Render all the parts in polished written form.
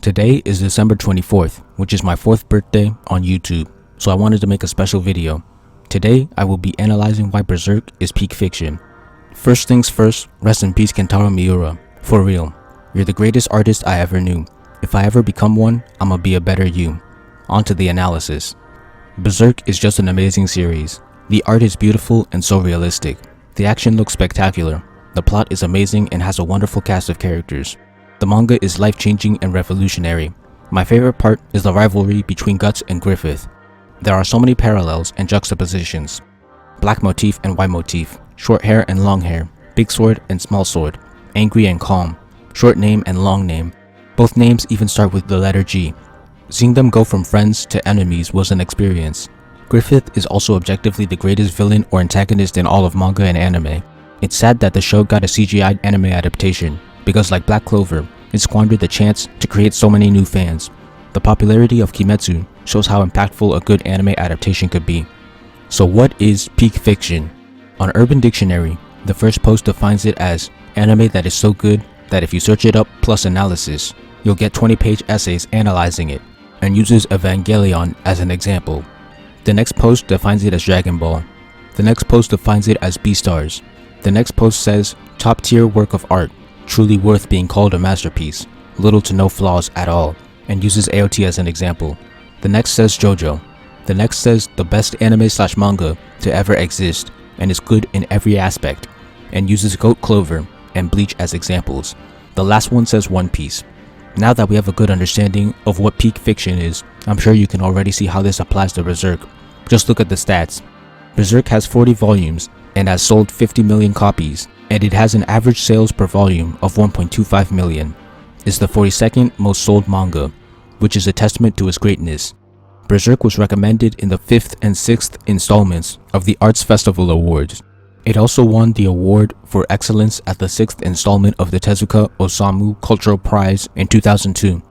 Today is December 24th, which is my 4th birthday on YouTube, so I wanted to make a special video. Today, I will be analyzing why Berserk is peak fiction. First things first, rest in peace Kentaro Miura. For real, you're the greatest artist I ever knew. If I ever become one, I'ma be a better you. On to the analysis. Berserk is just an amazing series. The art is beautiful and so realistic. The action looks spectacular. The plot is amazing and has a wonderful cast of characters. The manga is life-changing and revolutionary. My favorite part is the rivalry between Guts and Griffith. There are so many parallels and juxtapositions. Black motif and white motif, short hair and long hair, big sword and small sword, angry and calm, short name and long name. Both names even start with the letter G. Seeing them go from friends to enemies was an experience. Griffith is also objectively the greatest villain or antagonist in all of manga and anime. It's sad that the show got a CGI anime adaptation, because like Black Clover, it squandered the chance to create so many new fans. The popularity of Kimetsu shows how impactful a good anime adaptation could be. So what is peak fiction? On Urban Dictionary, the first post defines it as anime that is so good that if you search it up plus analysis, you'll get 20-page essays analyzing it, and uses Evangelion as an example. The next post defines it as Dragon Ball. The next post defines it as Beastars. The next post says, top tier work of art, truly worth being called a masterpiece, little to no flaws at all, and uses AOT as an example. The next says JoJo. The next says the best anime/manga to ever exist, and is good in every aspect, and uses Goat Clover and Bleach as examples. The last one says One Piece. Now that we have a good understanding of what peak fiction is, I'm sure you can already see how this applies to Berserk. Just look at the stats. Berserk has 40 volumes and has sold 50 million copies, and it has an average sales per volume of 1.25 million. It's the 42nd most sold manga, which is a testament to its greatness. Berserk was recommended in the 5th and 6th installments of the Arts Festival Awards. It also won the award for excellence at the 6th installment of the Tezuka Osamu Cultural Prize in 2002.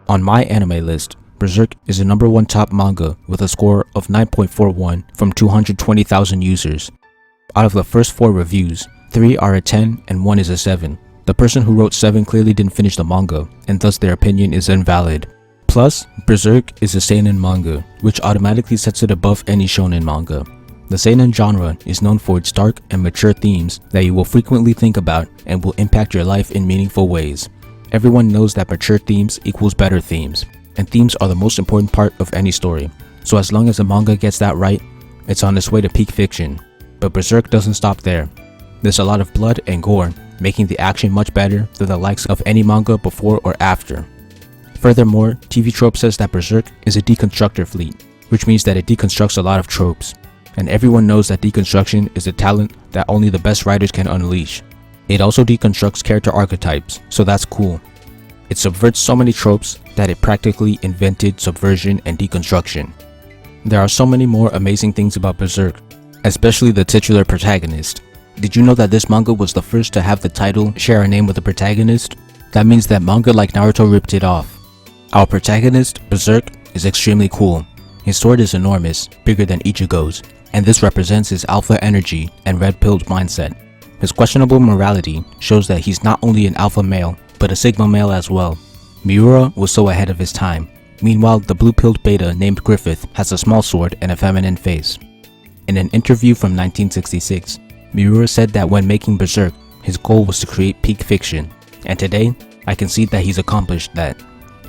On my anime list, Berserk is the #1 top manga with a score of 9.41 from 220,000 users. Out of the first 4 reviews, 3 are a 10 and 1 is a 7. The person who wrote 7 clearly didn't finish the manga, and thus their opinion is invalid. Plus, Berserk is a seinen manga, which automatically sets it above any shonen manga. The seinen genre is known for its dark and mature themes that you will frequently think about and will impact your life in meaningful ways. Everyone knows that mature themes equals better themes, and themes are the most important part of any story. So as long as a manga gets that right, it's on its way to peak fiction. But Berserk doesn't stop there. There's a lot of blood and gore, making the action much better than the likes of any manga before or after. Furthermore, TV Trope says that Berserk is a deconstructor fleet, which means that it deconstructs a lot of tropes. And everyone knows that deconstruction is a talent that only the best writers can unleash. It also deconstructs character archetypes, so that's cool. It subverts so many tropes that it practically invented subversion and deconstruction. There are so many more amazing things about Berserk, especially the titular protagonist. Did you know that this manga was the first to have the title share a name with the protagonist? That means that manga like Naruto ripped it off. Our protagonist, Berserk, is extremely cool. His sword is enormous, bigger than Ichigo's, and this represents his alpha energy and red-pilled mindset. His questionable morality shows that he's not only an alpha male, but a sigma male as well. Miura was so ahead of his time. Meanwhile, the blue-pilled beta named Griffith has a small sword and a feminine face. In an interview from 1966, Miura said that when making Berserk, his goal was to create peak fiction, and today, I can see that he's accomplished that.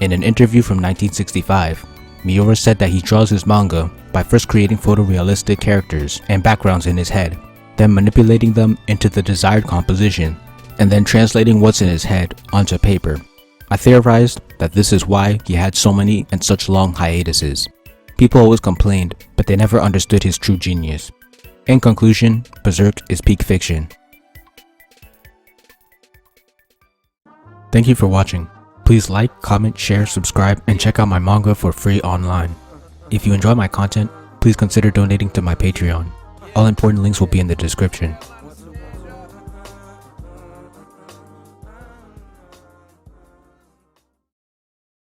In an interview from 1965, Miura said that he draws his manga by first creating photorealistic characters and backgrounds in his head, then manipulating them into the desired composition, and then translating what's in his head onto paper. I theorized that this is why he had so many and such long hiatuses. People always complained, but they never understood his true genius. In conclusion, Berserk is peak fiction. Thank you for watching. Please like, comment, share, subscribe, and check out my manga for free online. If you enjoy my content, please consider donating to my Patreon. All important links will be in the description.